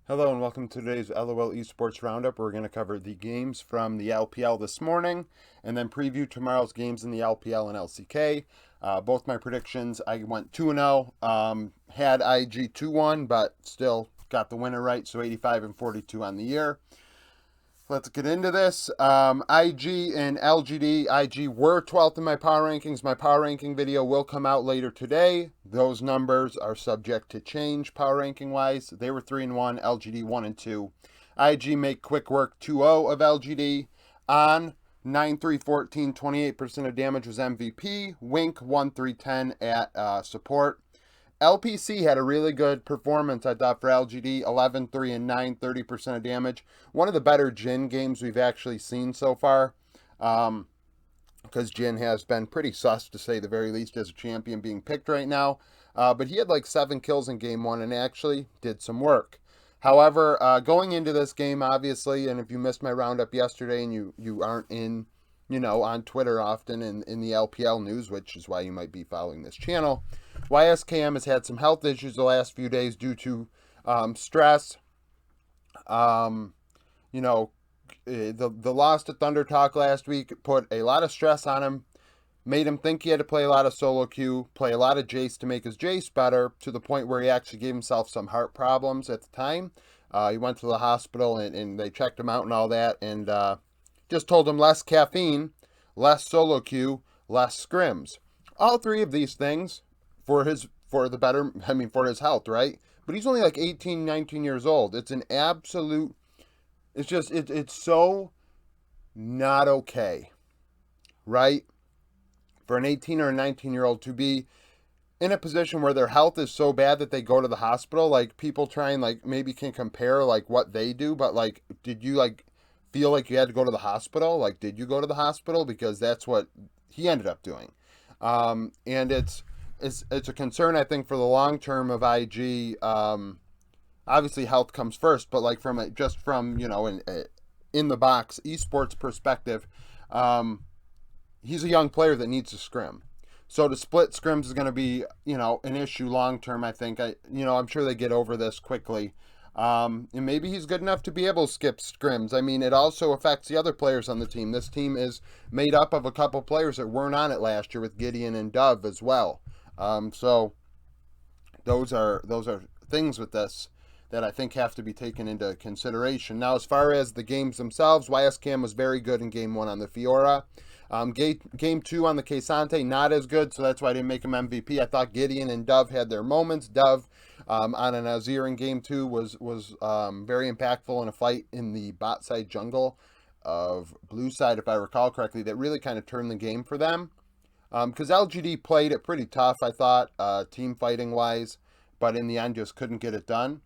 Hello and welcome to today's LOL Esports Roundup. We're going to cover the games from the LPL this morning and then preview tomorrow's games in the LPL and LCK. Both my predictions, I went 2-0, had IG 2-1, but still got the winner right, so 85 and 42 on the year. Let's get into this. IG and LGD. IG were 12th in my power rankings. My power ranking video will come out later today. Those numbers are subject to change power ranking wise. They were 3-1, LGD 1-2. IG make quick work 2-0 of LGD. On 9-3-14, 28% of damage was MVP. Wink 1-3-10 at support. LPC had a really good performance, I thought, for LGD. 11-3 and 9, 30% of damage. One of the better Jhin games we've actually seen so far. Because Jhin has been pretty sus, to say the very least, as a champion being picked right now. But he had like 7 kills in game 1 and actually did some work. However, going into this game, obviously, and if you missed my roundup yesterday and you aren't on Twitter often in the LPL news, which is why you might be following this channel, YSKM has had some health issues the last few days due to stress. The loss to Thunder Talk last week put a lot of stress on him, made him think he had to play a lot of solo queue, play a lot of Jace to make his Jace better, to the point where he actually gave himself some heart problems at the time. He went to the hospital and they checked him out and all that, and just told him less caffeine, less solo queue, less scrims. All three of these things for his health, right? But he's only like 18, 19 years old. It's an absolute, it's so not okay, right? For an 18 or a 19-year-old to be in a position where their health is so bad that they go to the hospital. Like, people try and like maybe can compare like what they do, but like, did you like feel like you had to go to the hospital? Like, did you go to the hospital? Because that's what he ended up doing. And it's a concern, I think, for the long term of IG. Obviously, health comes first, but like from in the box esports perspective, he's a young player that needs to scrim. So to split scrims is going to be an issue long term. I think I'm sure they get over this quickly. And maybe he's good enough to be able to skip scrims. I mean, it also affects the other players on the team. This team is made up of a couple players that weren't on it last year, with Gideon and Dove as well. So those are things with this that I think have to be taken into consideration. Now, as far as the games themselves, YSCam was very good in game 1 on the Fiora. Game 2 on the K'Sante, not as good, so that's why I didn't make him MVP. I thought Gideon and Dove had their moments. Dove on an Azir in game 2 was very impactful in a fight in the bot side jungle of blue side, if I recall correctly, that really kind of turned the game for them. Because LGD played it pretty tough, I thought, team fighting wise, but in the end just couldn't get it done.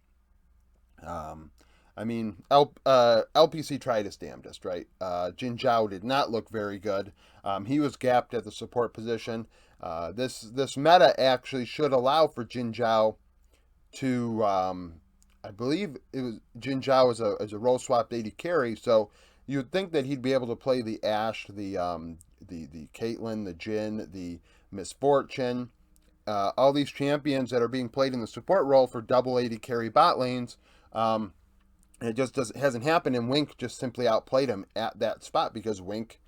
LPC tried his damnedest, right? Jin Zhao did not look very good. He was gapped at the support position. This meta actually should allow for Jin Zhao to, I believe it was Jin Zhao as a role swapped AD carry, so you would think that he'd be able to play the Ashe, the Caitlyn, the Jin, the Misfortune, all these champions that are being played in the support role for double AD carry bot lanes. It just hasn't happened, and Wink just simply outplayed him at that spot because Wink,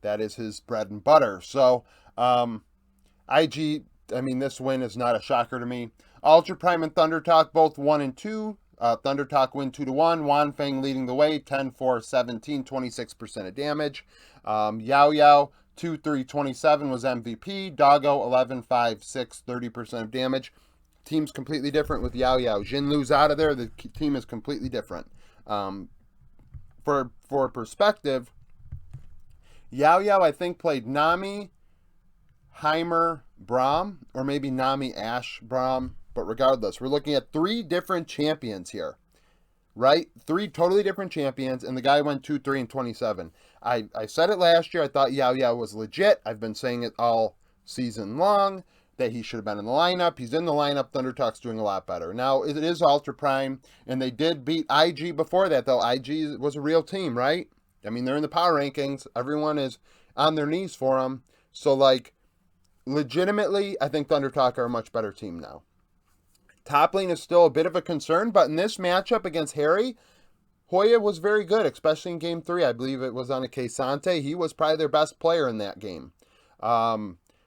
that is his bread and butter. So, IG, this win is not a shocker to me. Ultra Prime and Thunder Talk both 1 and 2. Thunder Talk win 2-1. Wanfeng leading the way, 10-4-17, 26% of damage. Yao Yao 2-3-27 was MVP. Doggo 11-5-6, 30% of damage. Team's completely different with Yao Yao. Jin Lu's out of there. The team is completely different. For perspective, Yao Yao, I think, played Nami, Heimer, Braum, or maybe Nami, Ashe, Braum. But regardless, we're looking at 3 different champions here, right? 3 totally different champions, and the guy went 2-3-27. I said it last year. I thought Yao Yao was legit. I've been saying it all season long, that he should have been in the lineup. He's in the lineup. Thunder Talk's doing a lot better. Now, it is Ultra Prime, and they did beat IG before that, though. IG was a real team, right? They're in the power rankings. Everyone is on their knees for them. So, legitimately, I think Thunder Talk are a much better team now. Top lane is still a bit of a concern, but in this matchup against Harry, Hoya was very good, especially in Game 3. I believe it was on a Kesante. He was probably their best player in that game.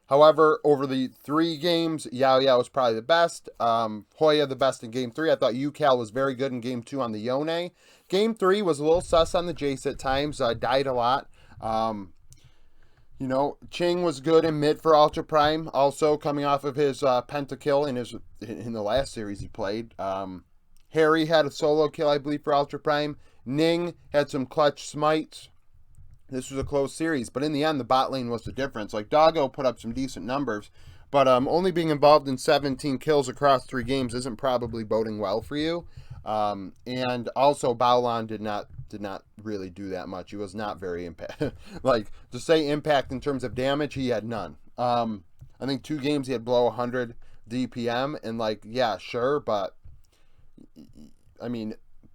However, over the 3 games, Yao Yao was probably the best. Hoya the best in Game 3. I thought UCal was very good in Game 2 on the Yone. Game 3 was a little sus on the Jace at times. Died a lot. Ching was good in mid for Ultra Prime. Also coming off of his pentakill in the last series he played. Harry had a solo kill, I believe, for Ultra Prime. Ning had some clutch smites. This was a close series, but in the end, the bot lane was the difference. Like, Doggo put up some decent numbers, but only being involved in 17 kills across 3 games isn't probably boding well for you. And also, Baolan did not really do that much. He was not very impact. Like, to say impact in terms of damage, he had none. I think 2 games he had below 100 DPM, and like, yeah, sure, but I mean,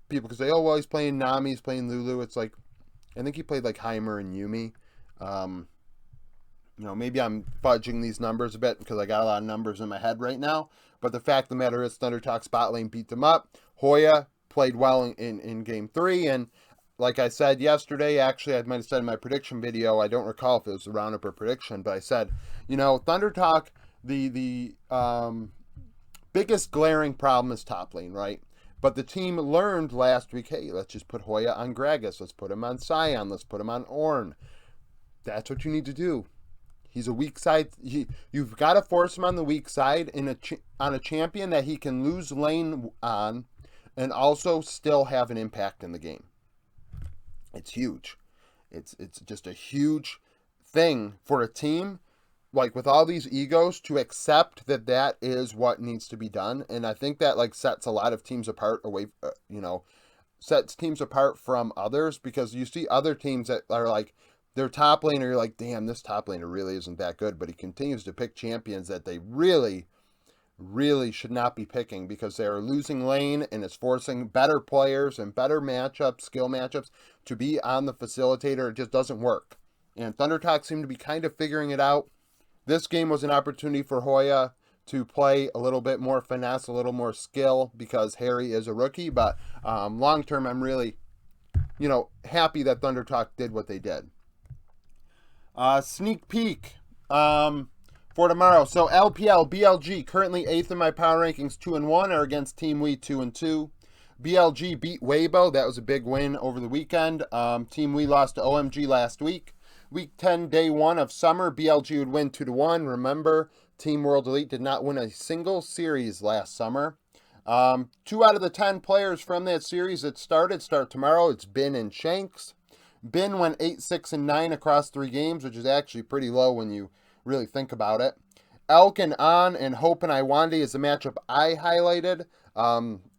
people can say, oh, well, he's playing Nami, he's playing Lulu. It's like, I think he played like Heimer and Yumi. Maybe I'm fudging these numbers a bit because I got a lot of numbers in my head right now. But the fact of the matter is, Thunder Talk bot lane beat them up. Hoya played well in Game 3. And like I said yesterday, actually, I might have said in my prediction video, I don't recall if it was a roundup or prediction, but I said, Thunder Talk, the biggest glaring problem is top lane, right? But the team learned last week, hey, let's just put Hoya on Gragas. Let's put him on Sion. Let's put him on Ornn. That's what you need to do. He's a weak side. You've got to force him on the weak side on a champion that he can lose lane on and also still have an impact in the game. It's huge. It's just a huge thing for a team like with all these egos to accept that is what needs to be done. And I think that like sets a lot of teams apart sets teams apart from others, because you see other teams that are like, their top laner, you're like, damn, this top laner really isn't that good, but he continues to pick champions that they really, really should not be picking because they are losing lane, and it's forcing better players and better matchups, skill matchups, to be on the facilitator. It just doesn't work. And Thunder Talk seemed to be kind of figuring it out. This game was an opportunity for Hoya to play a little bit more finesse, a little more skill, because Harry is a rookie. But long term, I'm really, happy that Thunder Talk did what they did. Sneak peek for tomorrow. So LPL, BLG, currently 8th in my power rankings, 2-1, are against Team Wee 2-2. BLG beat Weibo. That was a big win over the weekend. Team Wee lost to OMG last week. Week 10, day 1 of summer, BLG would win 2-1. Remember, Team World Elite did not win a single series last summer. 2 out of the 10 players from that series that start tomorrow. It's Bin and Shanks. Bin went 8-6-9 across 3 games, which is actually pretty low when you really think about it. Elk and An and Hope and Iwandi is the matchup I highlighted.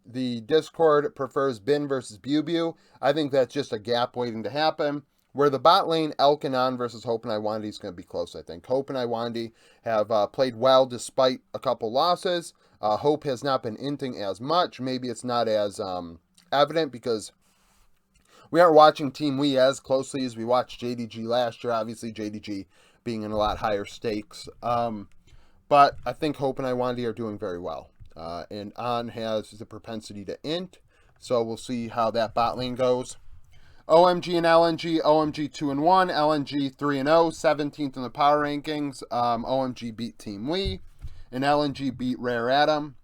The Discord prefers Bin versus Bew. I think that's just a gap waiting to happen. Where the bot lane, Elk and An versus Hope and Iwandi is going to be close, I think. Hope and Iwandi have played well despite a couple losses. Hope has not been inting as much. Maybe it's not as evident because we aren't watching Team Wee as closely as we watched JDG last year. Obviously, JDG being in a lot higher stakes. But I think Hope and Iwandi are doing very well. And An has the propensity to int. So we'll see how that bot lane goes. OMG and LNG, OMG 2-1, LNG 3-0, 17th in the power rankings. OMG beat Team Wee, and LNG beat Rare Atom.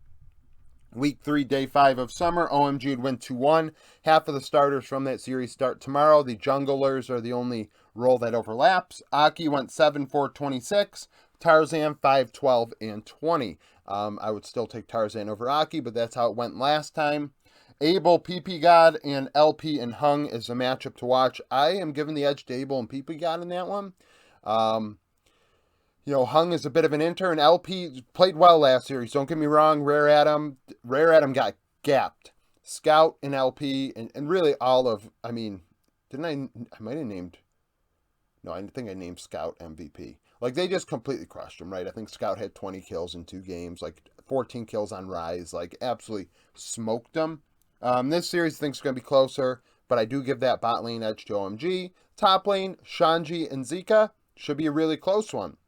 Week 3, day 5 of summer, OMG would win 2-1. Half of the starters from that series start tomorrow. The junglers are the only role that overlaps. Aki went 7-4-26. Tarzan 5-12 and 20. I would still take Tarzan over Aki, but that's how it went last time. Abel, PP God, and LP and Hung is a matchup to watch. I am giving the edge to Abel and PP God in that one. Hung is a bit of an inter, and LP played well last series. Don't get me wrong, Rare Atom got gapped. Scout and LP, and really all of, I might have named, no, I think I named Scout MVP. Like, they just completely crushed him, right? I think Scout had 20 kills in 2 games, like 14 kills on Rise, like absolutely smoked him. This series I think is going to be closer, but I do give that bot lane edge to OMG. Top lane, Shanji and Zika should be a really close one.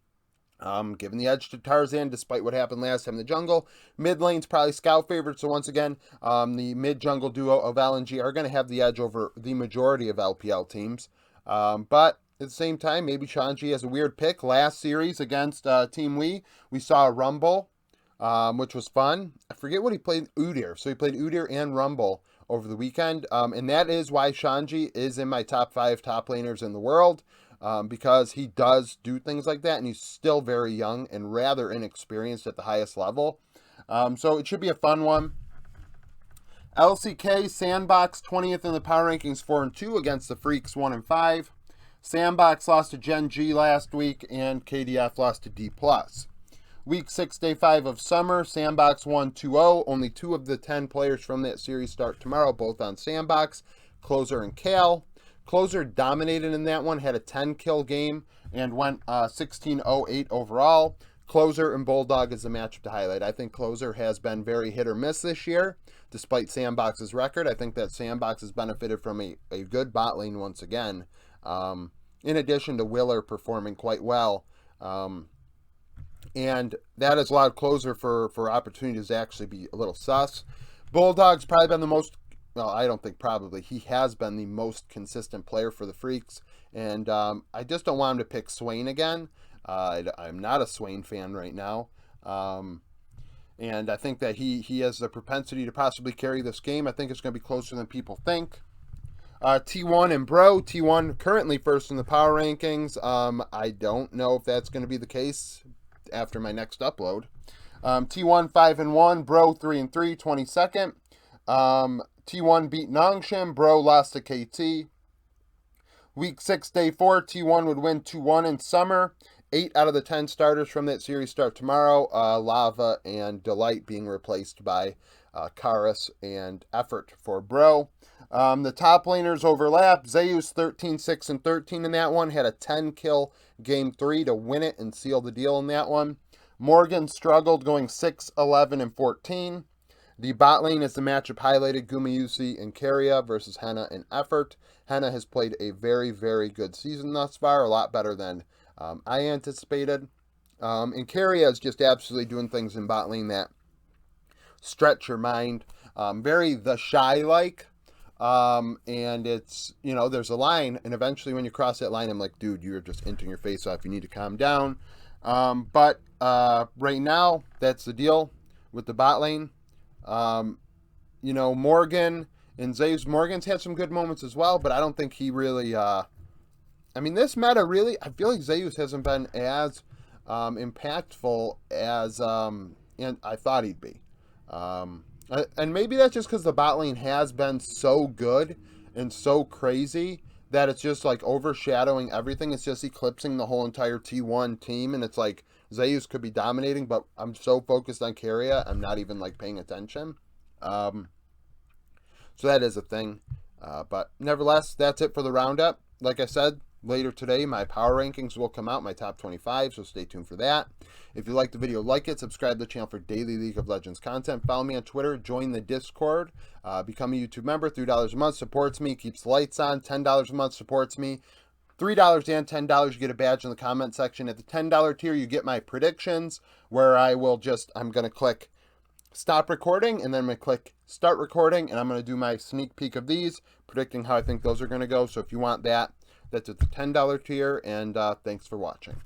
Giving the edge to Tarzan despite what happened last time in the jungle. Mid lane's probably Scout favorite, so once again, the mid-jungle duo of LNG are going to have the edge over the majority of LPL teams. But at the same time, maybe Shanji has a weird pick. Last series against Team we saw a Rumble, which was fun. I forget what he played, Udyr. So he played Udyr and Rumble over the weekend, and that is why Shanji is in my top 5 top laners in the world. Because he does do things like that, and he's still very young and rather inexperienced at the highest level. So it should be a fun one. LCK, Sandbox, 20th in the power rankings, 4-2 against the Freaks, 1-5. Sandbox lost to Gen G last week, and KDF lost to D+. Week 6, Day 5 of Summer, Sandbox won 2-0. Only 2 of the 10 players from that series start tomorrow, both on Sandbox, Closer and Kale. Closer dominated in that one, had a 10-kill game, and went 16-0-8 overall. Closer and Bulldog is the matchup to highlight. I think Closer has been very hit or miss this year, despite Sandbox's record. I think that Sandbox has benefited from a good bot lane once again, in addition to Willer performing quite well. And that has allowed Closer for opportunities to actually be a little sus. Bulldog's probably been the most... Well, I don't think probably. He has been the most consistent player for the Freaks. And I just don't want him to pick Swain again. I'm not a Swain fan right now. And I think that he has the propensity to possibly carry this game. I think it's going to be closer than people think. T1 and Bro. T1 currently first in the power rankings. I don't know if that's going to be the case after my next upload. T1 5-1. Bro 3-3, 22nd. T1 beat Nongshim. Bro lost to KT. Week 6, Day 4, T1 would win 2-1 in Summer. 8 out of the 10 starters from that series start tomorrow. Lava and Delight being replaced by Karis and Effort for Bro. The top laners overlap. Zeus 13, 6, and 13 in that one. Had a 10-kill Game 3 to win it and seal the deal in that one. Morgan struggled, going 6, 11, and 14. The bot lane is the matchup highlighted, Gumayusi and Keria versus Henna and Effort. Henna has played a very, very good season thus far, a lot better than I anticipated. And Keria is just absolutely doing things in bot lane that stretch your mind. Very The Shy-like. And it's, there's a line, and eventually when you cross that line, I'm like, dude, you're just inting your face off. You need to calm down. But right now, that's the deal with the bot lane. Morgan and Zeus. Morgan's had some good moments as well, but I don't think he really, this meta really, I feel like Zeus hasn't been as impactful as I thought he'd be. And maybe that's just because the bot lane has been so good and so crazy that it's just like overshadowing everything. It's just eclipsing the whole entire T1 team, and it's like Zeus could be dominating, but I'm so focused on Keria, I'm not even like paying attention. So that is a thing. But nevertheless, that's it for the roundup. Like I said, later today, my power rankings will come out, my top 25, so stay tuned for that. If you like the video, like it, subscribe to the channel for daily League of Legends content. Follow me on Twitter, join the Discord, become a YouTube member. $3 a month supports me, keeps the lights on. $10 a month supports me. $3 and $10, you get a badge in the comment section. At the $10 tier, you get my predictions, where I'm going to click stop recording, and then I'm going to click start recording, and I'm going to do my sneak peek of these, predicting how I think those are going to go. So if you want that, that's at the $10 tier, and thanks for watching.